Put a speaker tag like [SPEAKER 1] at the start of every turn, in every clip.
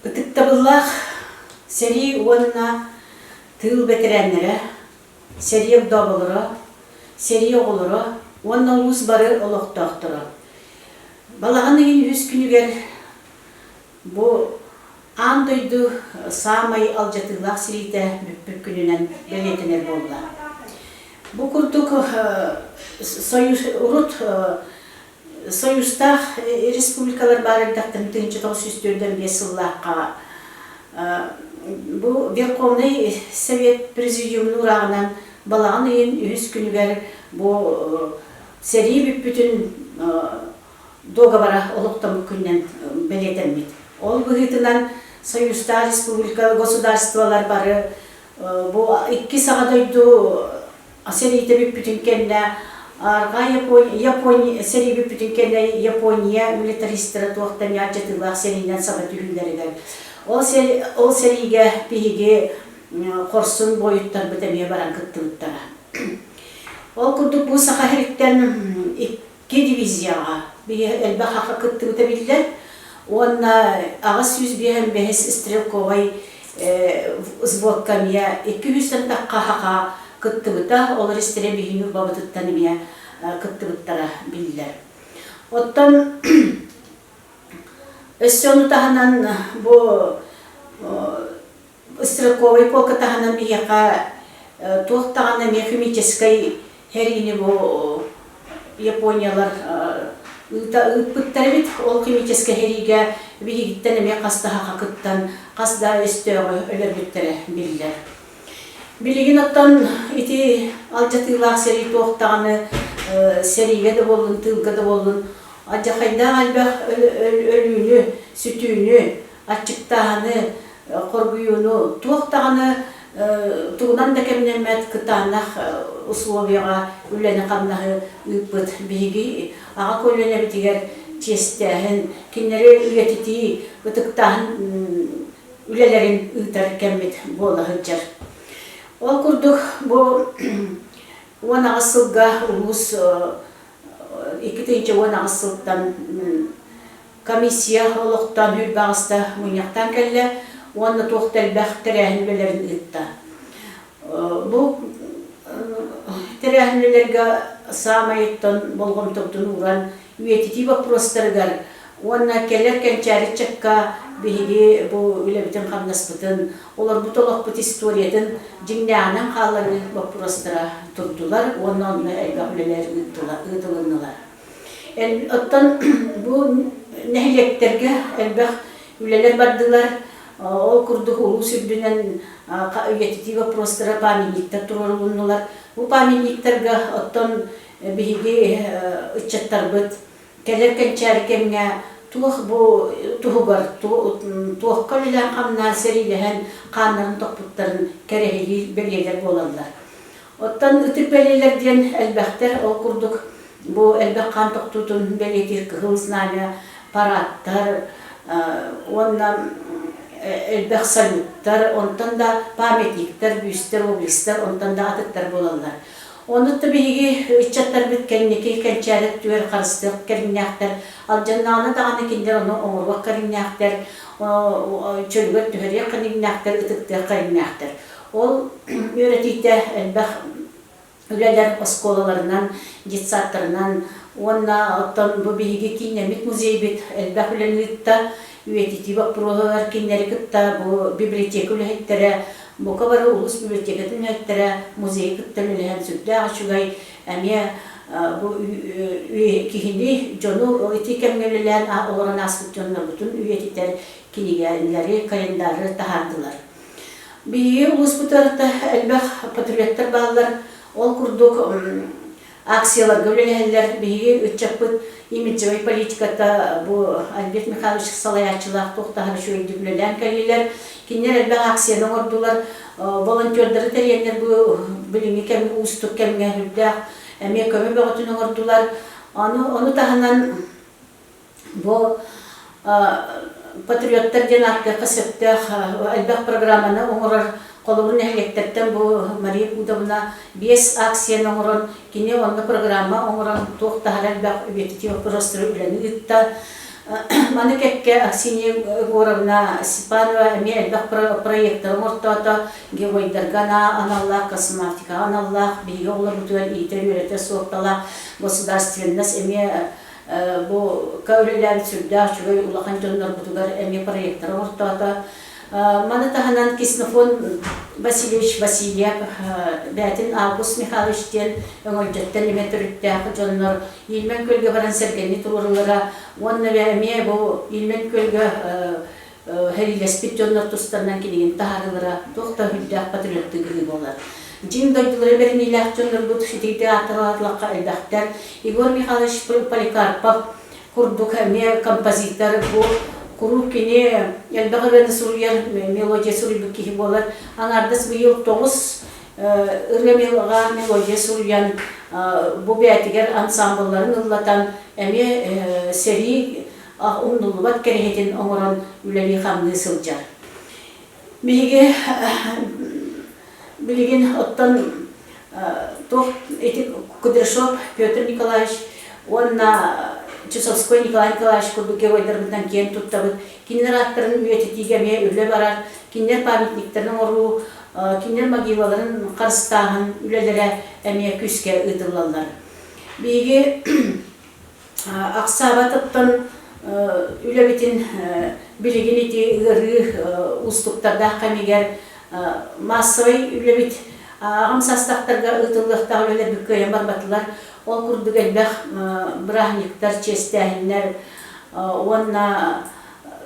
[SPEAKER 1] Ытыктабыллах сери уонна тыл бетереннере, сери добылыра, сери оғылыра, уонна улус бары олоқтақтыра. Балағаны ен үз күнігер бұ андойду самай алжатылақ сирейті бүппір күнінен белетінер болла. Бұ күрдік Союзтақ республикалар барырдақтың 1905 жыллаққа бұл Верховный Совет Президиумның ұрағынан балағын ең үз күнігер бұл сәрі бүппітін договора олықтамы күннен белетенмейді. Ол бұғытынан Союзтақ республикалы государстволар бары бұл 2 сағадойды сәрейті бүппітін кенне Япония сери бүпүтүнкенде Япония милитаристері туақтан яджатылақ серийден сабат үйілдерігер. Ол серийге пейге қорсын бойыттар бітемее баран күттіліктара. Ол күрдік бұл сақахириктен 2 дивизияға әлбі қақы күттілікті білдер. Онна ағыз 105 стрелковай зводкамия 200-тен таққа қақа кыттыбыта, олар истере бейінур бабытыттан емия кыттыбыттара білдер. Оттан өссіону тағынан бұл стрелковый полка тағынан бейеқа туақтағына мехимическай хергіне бұл Япониялар ұтпыттары бит, ол химическай хериге бейгіттен еме қастаға қақыттан қасда өстеуі өлер біттері білдер. Билигин оттан ити алжатылақ сери тоқтағаны сериге де болын, тылға да болын. Аджақайда албақ өлүүнү, сүтүүнү, ачықтағаны, қоргуюну тоқтағаны туғынан да кемнен мәт кытанақ условияға үлені қамнағы үппіт бейгі аға көліне бітігер честәхін, кеннері үйетіті ұтықтағын үлелерін ұйтар кәммет болы ғыджар. Ол күрдік бұл 10 ғасылға ұлыс 2-ші 10 ғасылдан комиссия олықтан үл бағыста мұнияқтан кәлі, оны тоқтал бәқ тірәхінлелерін ұйтта. Бұл тірәхінлелерге самайыттан болғым тоқтын ұран үйетіті вопростарығар, оны кәлер кәнчәрі чыққа бейге бұл үлебітін қамнаспытын, олар бұтолық бұт историятын жіңнәғынан қалары вопростара тұрдылар, онын әлгі үлелер ұйтылынылар. Оттан бұл нәхилектерге әлбәқ үлелер бардылар, ол күрдік ұлы сүрдінен үйетіті вопростара памятниктер тұрылынылар. Бұл памятниктерге оттан бейге ұтчаттар бұт, кәлер кәнчәрі кемге тух бу тухугар тух көллән камна сериләһән каннарын топуттарын кәрәһили белгәләр булалар. Оттан үтеп белгәләрдән әлбәттә ол курдук бу әлбәт кан токтутун белгәтир кылсынага параттар, оннан әлбәт салюттар, онтан да памятниктер, бюсттер, облистер, онтан да атыттар булалар. Оны табиги үтчаттар биткеннеки кәнчәрек түер қарыстық кәріннәқтер, ал жаннағына дағаны кендер оны оңырбақ кәріннәқтер, чөлгөт түхәре кәріннәқтер, үтікті кәріннәқтер. Ол өретейті әлбәқ үләлер осколаларынан, жетсаттарынан, онна оттан бұл бейге кейнемет музей бет әлбәқ үләлітті, үйетейті бақ бұрғығар кейнері күтті, бұл библиотек үләйттері, Бұқа бары ұлыс библиотекетін әттірі музей күттіліліген сүрді ашуғай әме кейінді жону өте кәмгеліліген оларан асқыт жонлар бұтын үйететер кенегелері, календары тағардылар. Бейге ұлыс бұтарықты әлбәқ патриоттар бағылар, ол күрдік акциялар көлеләләр бейге үтчаппыт имиджевай политиката бұл Альберт Михайлович Салаячылақ тоқтағыр шөйдігілелән кәлелер, Кинер әлбәқ акцияның ордулар, волонтердары тәренер бұл білімі кәмі ұстық кәміге үлдәқ, әме көмі бәғытының ордулар. Оны тағынан бұл патриоттар ден атты қысыптық әлбәқ программаны оңырар қолығын әлектерттен бұл Мария Будовна 5 акцияның орын, кине онны программа оңыран тоқтағыр әлбәқ үбетіті өпірастыры үләні үтті. Манекекке Аксинья Егоровна Степанова эми элбах проекттарын ортото геойдаргана аналлах космонавтика аналлах биге олар бутуан итер үйрете соқтала государственность эми бу каулелер сүрдә чугай улахан жондар бутугар эми проекттарын ортото Мана таханан Киснофон Васильевич Васильев, Бятин Август Михайлович тен, оңойжаттан еметөріттәқі жонлар, елмен көлге баран сәргені тұрғылыра, онны бәме бұл елмен көлге хәрилеспет жонлар тұстарынан келеген тағырылыра, тоқта хүлдәқ патриотты кілі болар. Жин дойдылары берін иләқ жонлар бұд шетейді атырларлыққа әлдәқтер, Егор Михайлович Поликарпов, күрдік әме композитор бұл, Куру кене элбагырын сурьяр мелодия сурьбы кихи болар. Аңардас быйыл 9 ыргамелга мелодия сурьян бу бәтигер ансамблларын ыллатан эме сери умнулубат керехетин оңорон үлели хамны сылжар. Биге билеген оттан тох эти Кудряшов Петр Николаевич онна Чусовской Николай Николаевич Курдуке ойдарбыдан кен туттабыт. Кинер аттарын үйететигеме үле барар, кинер памятниктерін ору, кинер могилаларын қарыстағын үлелері әме күске ұйдылалар. Бейге Ақсабатыптан үлебетін білеген еті ғыры ұстықтарда қамегер массовай үлебет ағымсастақтарға ұйдылықтағы үлелер бүккөйен барбатылар. Ол күрдік әлбәқ бірағниктар, честәйінлер, онна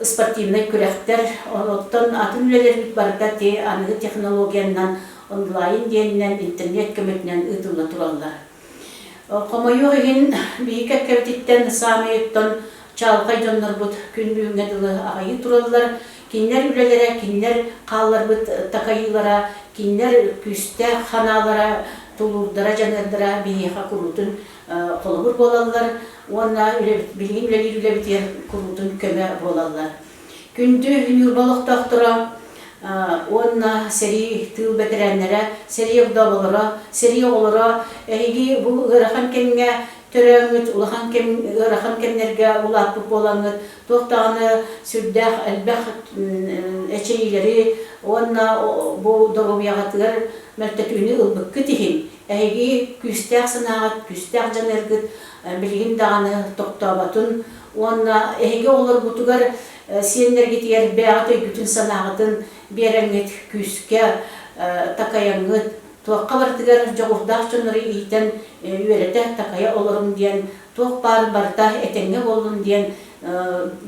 [SPEAKER 1] спортивный күрәқтер, оттан атын үлелер бүт барда те анығы технологияннан, онлайн дейіннен, интернет көмекнен ұтылы тұралар. Қомайу ғеген бейік әккәвтеттен самайыттан чалғай жонлар бұд күн бүйінгеділі ағайы тұралар. Кинлер үлелері, кинлер қалар бұд тақайылара, кинлер күсті ханалара, Тулурдара жанардара бейеха курутун қолыбыр болалар, онна білген үлелер үлебетер курутун көмі болалар. Күнді юрбалықтақтыра, онна сери тыл бәтірәнлері, сери ұғдабылыра, сери олыра, әйгі бұл ғырахан кемге төрәңіт, ғырахан кемнерге ұлапып болаңыт, тоқтағаны сүрдәқ, әлбәқ әчейлері, онна бұл доғымияғатығар мәртәтүні ұлбыққы тихин. Әйгі күстәқ сынағат, күстәқ жанергіт, білген дағаны тоқтабатын. Онна әйгі олар бұтығар сенлерге тегер бәғат өйгітін санағытын берәңгет күске тақаяңғыт. Тоққа бартығар жоғырдақ жоныры ейтен үйеретәк тақая оларым ден, тоқ барта әтенге болын ден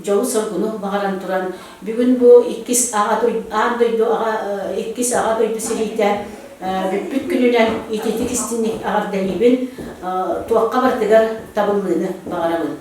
[SPEAKER 1] жауы сұрғыны бағаран тұран. Бүгін бұл 2 аға дойды сірейті бүт күнінен ететік істінік ағардан ебін тоққа бартығар табылғыны бағарабын.